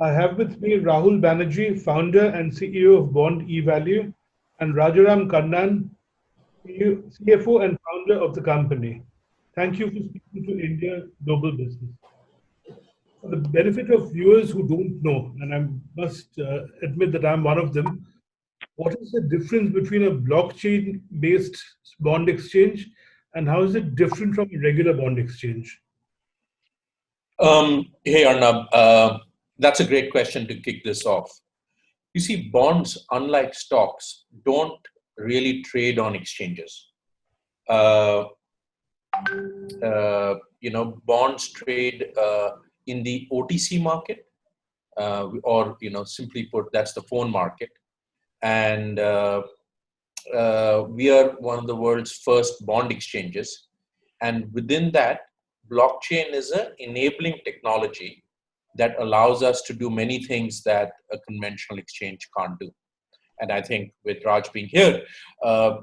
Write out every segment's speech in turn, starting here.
I have with me Rahul Banerjee, founder and CEO of BondEvalue, and Rajaram Kannan, CFO and founder of the company. Thank you for speaking to India Global Business. For the benefit of viewers who don't know, and I must admit that I'm one of them, what is the difference between a blockchain-based bond exchange and how is it different from a regular bond exchange? Hey Arnab, that's a great question to kick this off. You see, bonds, unlike stocks, don't really trade on exchanges. Bonds trade in the OTC market, or simply put, that's the phone market, and we are one of the world's first bond exchanges. And within that, blockchain is an enabling technology that allows us to do many things that a conventional exchange can't do. And I think with Raj being here,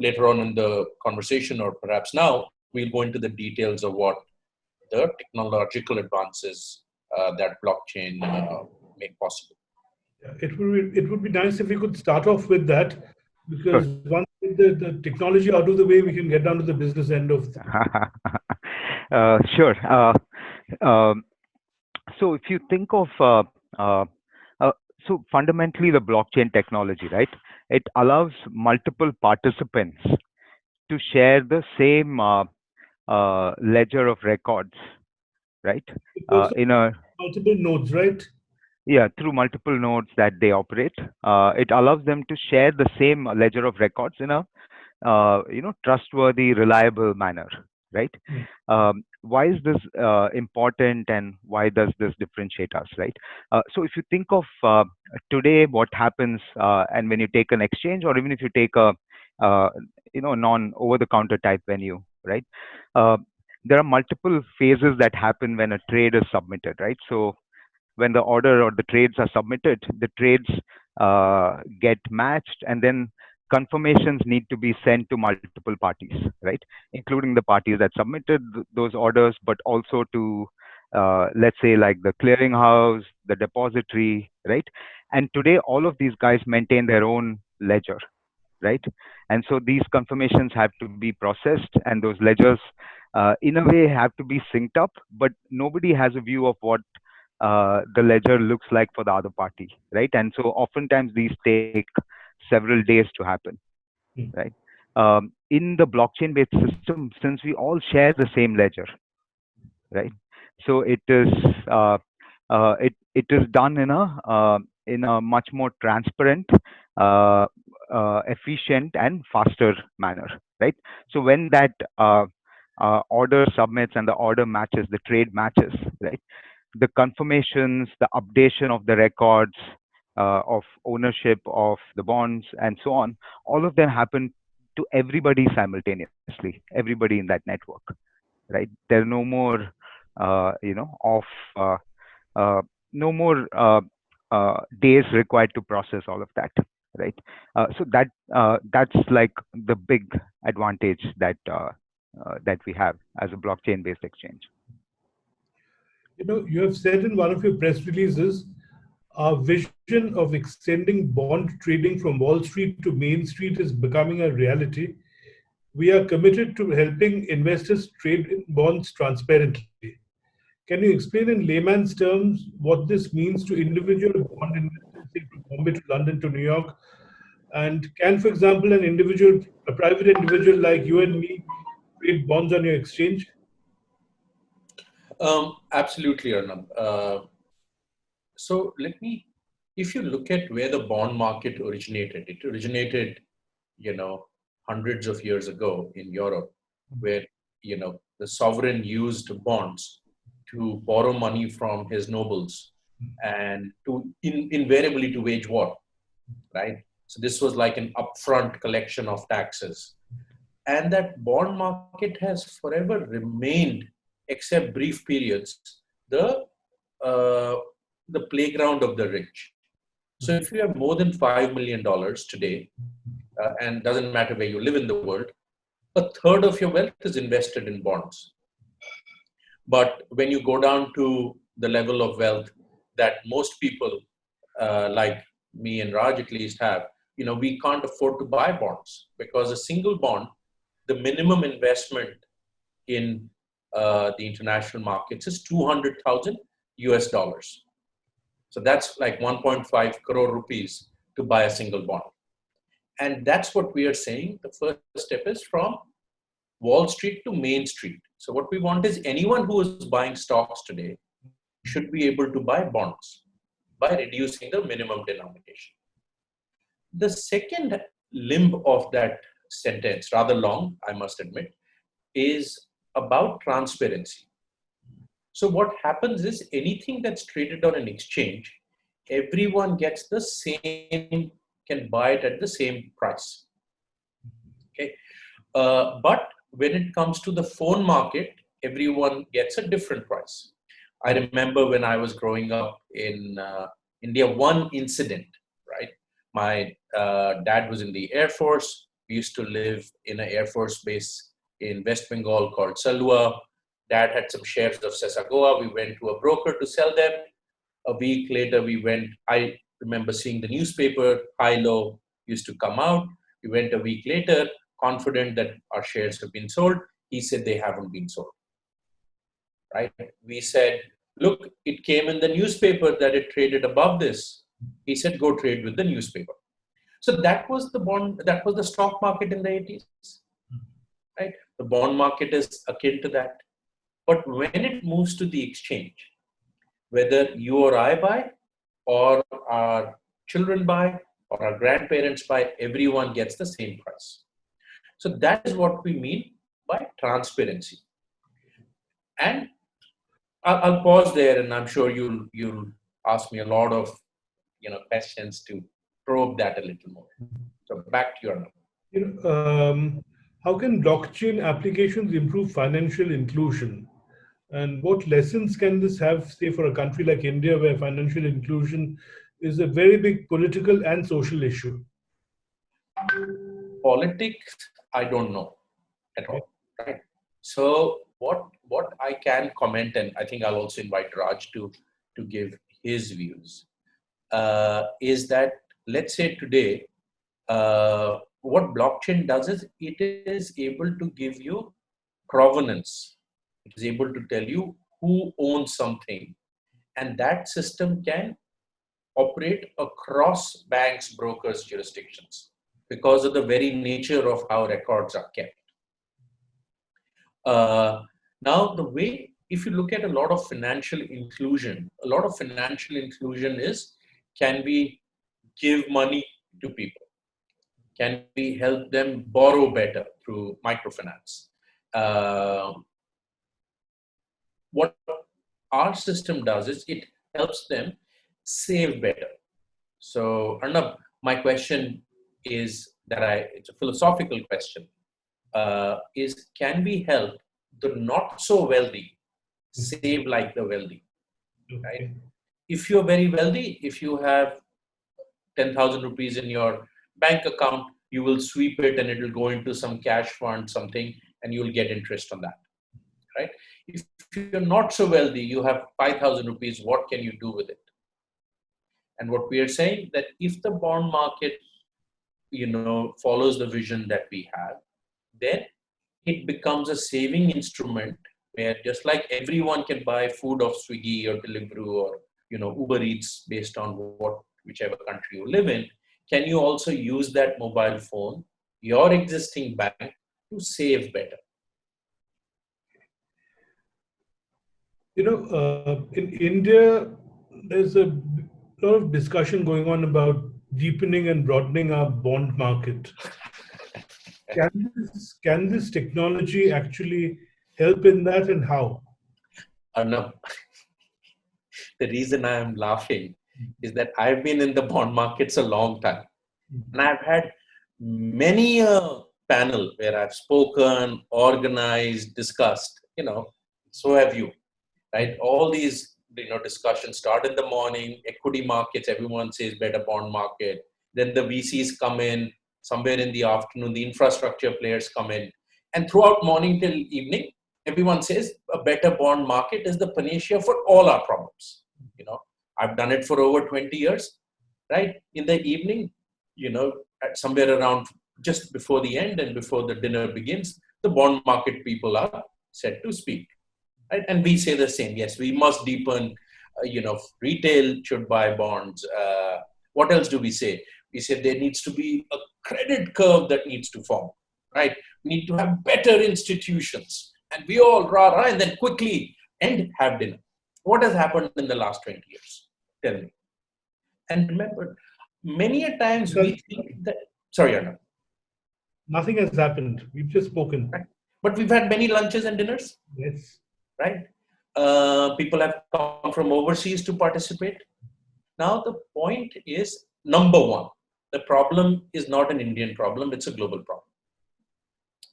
later on in the conversation, or perhaps now, we'll go into the details of what the technological advances that blockchain make possible. It would be nice if we could start off with that, because once the technology out of the way, we can get down to the business end of things. Sure. So if you think of, so fundamentally the blockchain technology, right? It allows multiple participants to share the same ledger of records, right? In a multiple nodes, right? Yeah, through multiple nodes that they operate. It allows them to share the same ledger of records in a trustworthy, reliable manner, right? Why is this important, and why does this differentiate us, right? So if you think of today, what happens, and when you take an exchange, or even if you take a non-over-the-counter type venue, right? There are multiple phases that happen when a trade is submitted, right? So when the order or the trades are submitted, the trades get matched, and then confirmations need to be sent to multiple parties, right? Including the parties that submitted those orders, but also to, let's say, like the clearinghouse, the depository, right? And today, all of these guys maintain their own ledger, right? And so these confirmations have to be processed, and those ledgers, in a way, have to be synced up, but nobody has a view of what the ledger looks like for the other party, right? And so oftentimes these take several days to happen, right? In the blockchain-based system, since we all share the same ledger, right? So it is done in a much more transparent, efficient, and faster manner, right? So when that order submits and the order matches, the trade matches, right? The confirmations, the updation of the records of ownership of the bonds, and so on, all of them happen to everybody simultaneously, everybody in that network, right? There are no more, no more days required to process all of that, right? So that's like the big advantage that we have as a blockchain-based exchange. You have said in one of your press releases, our vision of extending bond trading from Wall Street to Main Street is becoming a reality. We are committed to helping investors trade in bonds transparently. Can you explain in layman's terms what this means to individual bond investors, say from Bombay to London to New York? And can, for example, a private individual like you and me trade bonds on your exchange? Absolutely, Arnab. So if you look at where the bond market originated, it originated, hundreds of years ago in Europe, where, the sovereign used bonds to borrow money from his nobles and invariably to wage war, right? So this was like an upfront collection of taxes. And that bond market has forever remained, except brief periods, the playground of the rich. So if you have more than $5 million today, and doesn't matter where you live in the world, a third of your wealth is invested in bonds. But when you go down to the level of wealth that most people like me and Raj at least have, we can't afford to buy bonds because a single bond, the minimum investment in the international markets is 200,000 US dollars. So that's like 1.5 crore rupees to buy a single bond. And that's what we are saying. The first step is from Wall Street to Main Street. So what we want is anyone who is buying stocks today should be able to buy bonds by reducing the minimum denomination. The second limb of that sentence, rather long, I must admit, is about transparency. So what happens is anything that's traded on an exchange, everyone gets the same, can buy it at the same price. Okay, but when it comes to the phone market, everyone gets a different price. I remember when I was growing up in India, one incident, right? My dad was in the Air Force. We used to live in an Air Force base in West Bengal called Salwa. Dad had some shares of Sesagoa. We went to a broker to sell them. A week later, we went, I remember seeing the newspaper, high low used to come out. We went a week later, confident that our shares have been sold. He said they haven't been sold, right? We said, look, it came in the newspaper that it traded above this. He said, go trade with the newspaper. So that was the bond, that was the stock market in the 80s, right? The bond market is akin to that. But when it moves to the exchange, whether you or I buy, or our children buy, or our grandparents buy, everyone gets the same price. So that is what we mean by transparency. And I'll pause there, and I'm sure you'll ask me a lot of questions to probe that a little more. So back to your. How can blockchain applications improve financial inclusion? And what lessons can this have, say, for a country like India, where financial inclusion is a very big political and social issue? Politics, I don't know at all, right? So what I can comment, and I think I'll also invite Raj to give his views, is that, let's say today, what blockchain does is it is able to give you provenance. It is able to tell you who owns something, and that system can operate across banks, brokers, jurisdictions because of the very nature of how records are kept. Now, the way, if you look at a lot of financial inclusion is, can we give money to people? Can we help them borrow better through microfinance? What our system does is it helps them save better. So, Arnab, my question is it's a philosophical question, is can we help the not so wealthy save like the wealthy, right? If you're very wealthy, if you have 10,000 rupees in your bank account, you will sweep it and it will go into some cash fund, something, and you'll get interest on that, right? If you're not so wealthy, you have 5,000 rupees, what can you do with it? And what we are saying that if the bond market, follows the vision that we have, then it becomes a saving instrument where just like everyone can buy food off Swiggy or Deliveroo or, Uber Eats based on whichever country you live in, can you also use that mobile phone, your existing bank, to save better? In India, there's a lot of discussion going on about deepening and broadening our bond market. Can this technology actually help in that, and how? No. The reason I am laughing is that I've been in the bond markets a long time. And I've had many a panel where I've spoken, organized, discussed, so have you, right? All these, discussions start in the morning, equity markets, everyone says better bond market. Then the VCs come in, somewhere in the afternoon, the infrastructure players come in. And throughout morning till evening, everyone says a better bond market is the panacea for all our problems. I've done it for over 20 years. right? In the evening, at somewhere around just before the end and before the dinner begins, the bond market people are set to speak, right? And we say the same. Yes, we must deepen. Retail should buy bonds. What else do we say? We say there needs to be a credit curve that needs to form, right? We need to have better institutions, and we all rah, and then quickly have dinner. What has happened in the last 20 years? Tell me. And remember, many a times we think that, sorry, Arnab. Nothing has happened. We've just spoken. Right. But we've had many lunches and dinners. Yes. Right? People have come from overseas to participate. Now, the point is, number one, the problem is not an Indian problem, it's a global problem.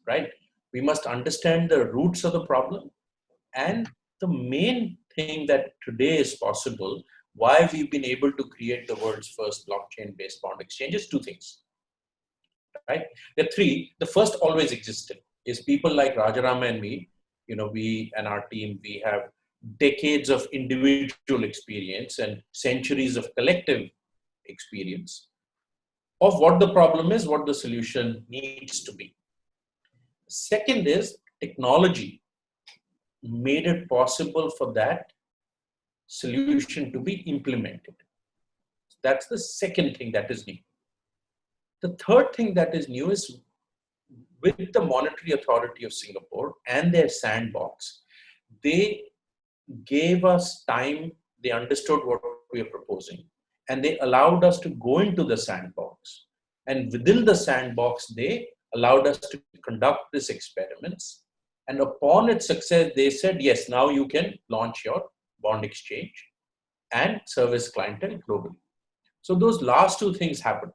Right? We must understand the roots of the problem. And the main thing that today is possible, why we've been able to create the world's first blockchain-based bond exchange, is two things. Right? There are three. The first always existed, is people like Rajaram and me. We and our team, we have decades of individual experience and centuries of collective experience of what the problem is, what the solution needs to be. Second is technology made it possible for that solution to be implemented. That's the second thing that is new. The third thing that is new is with the Monetary Authority of Singapore and their sandbox, they gave us time, they understood what we are proposing, and they allowed us to go into the sandbox. And within the sandbox, they allowed us to conduct these experiments. And upon its success, they said, yes, now you can launch your bond exchange and service clientele globally. So those last two things happened.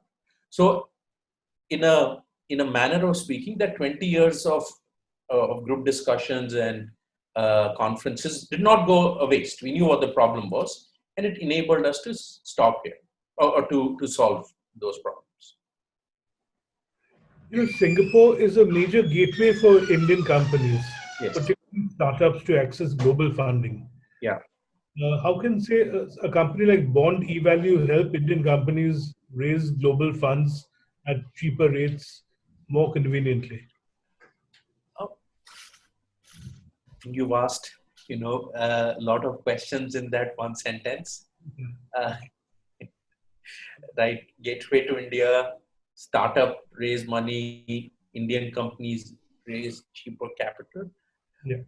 So in a manner of speaking, that 20 years of group discussions and conferences did not go a waste. We knew what the problem was, and it enabled us to stop here or to solve those problems. Singapore is a major gateway for Indian companies, Yes. particularly startups, to access global funding. Yeah. How can, say, a company like BondEvalue help Indian companies raise global funds at cheaper rates more conveniently? You've asked, a lot of questions in that one sentence. Right? Gateway to India, startup raise money, Indian companies raise cheaper capital. Yeah.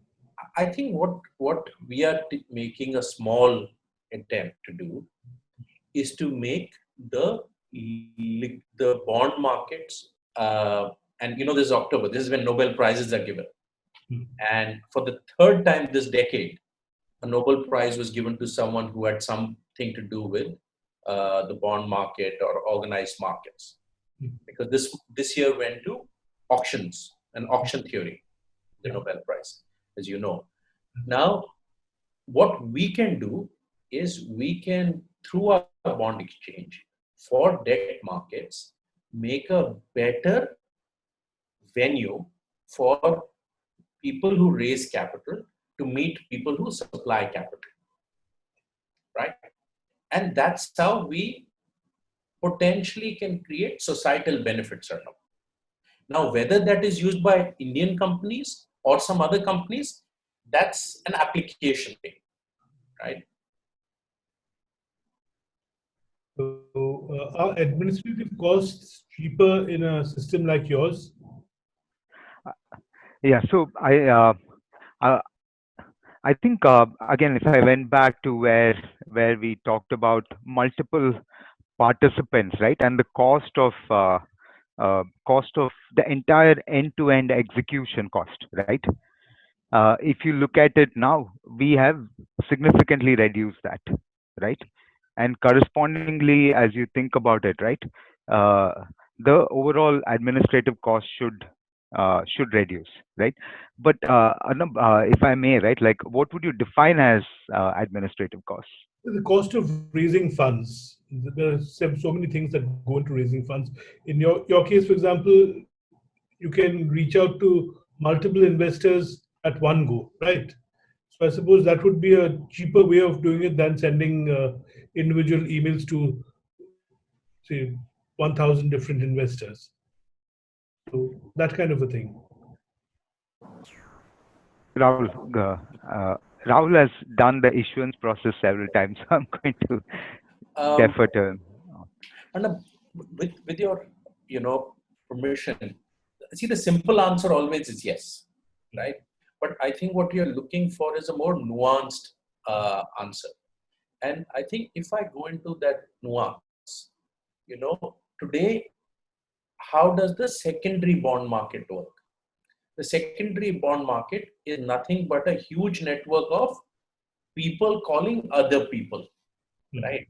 I think what we are making a small attempt to do is to make the bond markets, and this is October, this is when Nobel Prizes are given. And for the third time this decade, a Nobel Prize was given to someone who had something to do with the bond market or organized markets. Because this year went to auctions and auction theory, the Nobel Prize, as you know. Now, what we can do is we can, through our bond exchange for debt markets, make a better venue for people who raise capital to meet people who supply capital, right? And that's how we potentially can create societal benefits. Now, whether that is used by Indian companies or some other companies, that's an application thing, right? So, are administrative costs cheaper in a system like yours? Yeah, so I think again, if I went back to where we talked about multiple participants, right, and the cost of the entire end-to-end execution cost, right? If you look at it now, we have significantly reduced that, right? And correspondingly, as you think about it, right, the overall administrative cost should reduce, right? But Arnab, if I may, right, like, what would you define as administrative costs? The cost of raising funds. There are so many things that go into raising funds. In your case, for example, you can reach out to multiple investors at one go, right? So I suppose that would be a cheaper way of doing it than sending individual emails to say 1,000 different investors. So that kind of a thing. Rahul, Rahul has done the issuance process several times, so I'm going to Um, defer to him. and with your, permission, see, the simple answer always is yes, right? But I think what you're looking for is a more nuanced answer. And I think if I go into that nuance, today, how does the secondary bond market work? The secondary bond market is nothing but a huge network of people calling other people, right?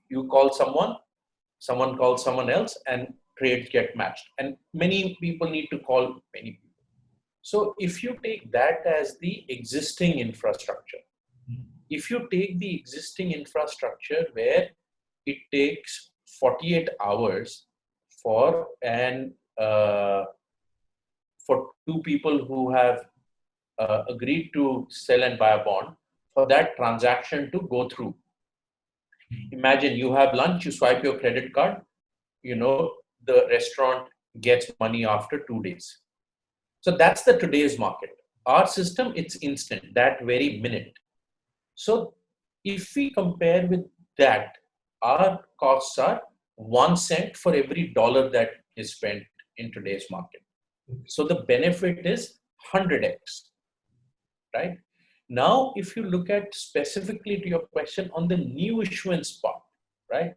You call someone calls someone else, and trades get matched. And many people need to call many people. So if you take that as the existing infrastructure, if you take the existing infrastructure where it takes 48 hours for for two people who have agreed to sell and buy a bond, for that transaction to go through. Imagine you have lunch, you swipe your credit card, the restaurant gets money after 2 days. So that's the today's market. Our system, it's instant, that very minute. So if we compare with that, our costs are 1 cent for every dollar that is spent in today's market. So the benefit is 100x, right? Now, if you look at specifically to your question on the new issuance part, right?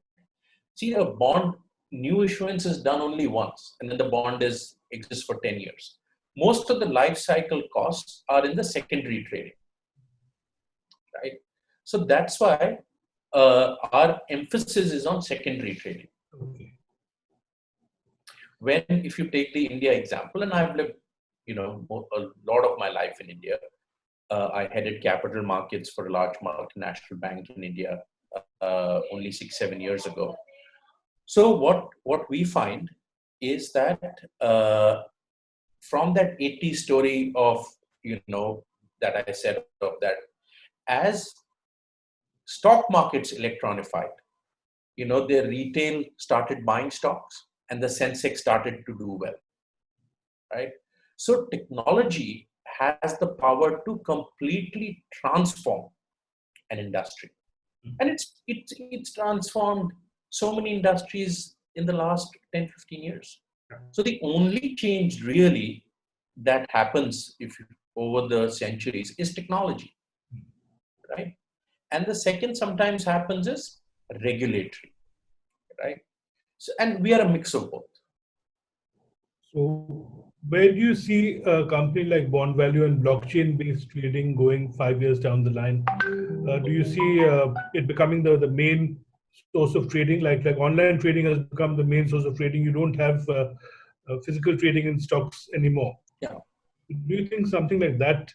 See, a bond new issuance is done only once, and then the bond exists for 10 years. Most of the life cycle costs are in the secondary trading, right? So that's why our emphasis is on secondary trading. Okay. When, if you take the India example, and I've lived, a lot of my life in India. I headed capital markets for a large multinational bank in India only 6-7 years ago. So what we find is that from that 80 story of, that I said of that, as stock markets electronified, their retail started buying stocks and the Sensex started to do well, right? So technology has the power to completely transform an industry. And it's transformed so many industries in the last 10-15 years. So the only change really that happens over the centuries is technology, right? And the second sometimes happens is regulatory, right? So, and we are a mix of both. So where do you see a company like BondValue and blockchain-based trading going 5 years down the line? Do you see it becoming the main source of trading? Like online trading has become the main source of trading. You don't have physical trading in stocks anymore. Yeah. Do you think something like that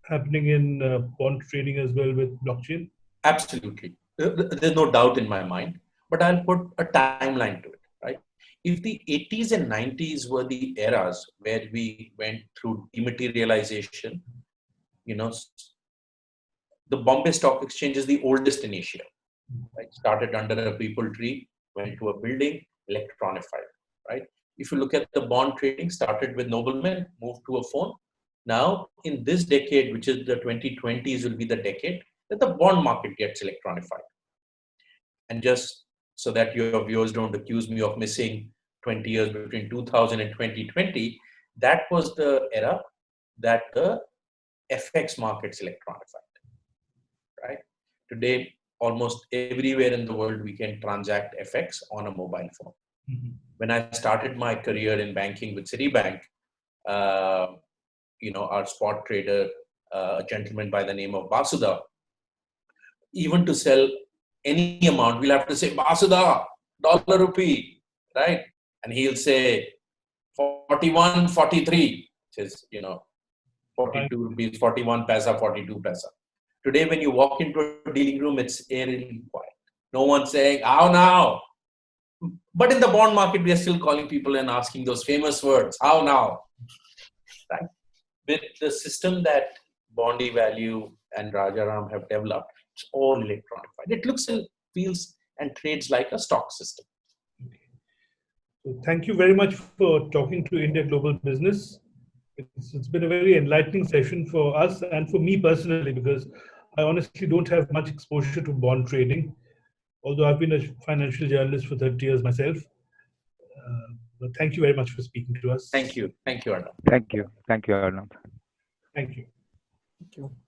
happening in bond trading as well with blockchain? Absolutely. There's no doubt in my mind, but I'll put a timeline to it, right? If the 80s and 90s were the eras where we went through dematerialization, the Bombay Stock Exchange is the oldest in Asia, right? Started under a people tree, went to a building, electronified, right? If you look at the bond trading, started with noblemen, moved to a phone. Now, in this decade, which is the 2020s, will be the decade that the bond market gets electronified. And just so that your viewers don't accuse me of missing 20 years between 2000 and 2020, that was the era that the FX markets electronified, right? Today, almost everywhere in the world, we can transact FX on a mobile phone. Mm-hmm. When I started my career in banking with Citibank, our spot trader, a gentleman by the name of Basuda, even to sell any amount, we'll have to say, Basuda, dollar rupee, right? And he'll say 41, 43, which is, 42 rupees, 41 paisa, 42 paisa. Today, when you walk into a dealing room, it's eerily quiet. No one's saying, how now? But in the bond market, we are still calling people and asking those famous words, how now? Right? With the system that BondEvalue and Rajaram have developed, it's all electronified. It looks and feels and trades like a stock system. So thank you very much for talking to India Global Business. It's been a very enlightening session for us and for me personally, because I honestly don't have much exposure to bond trading, although I've been a financial journalist for 30 years myself. But thank you very much for speaking to us. Thank you. Thank you, Arnab. Thank you. Thank you, Arnab. Thank you. Thank you.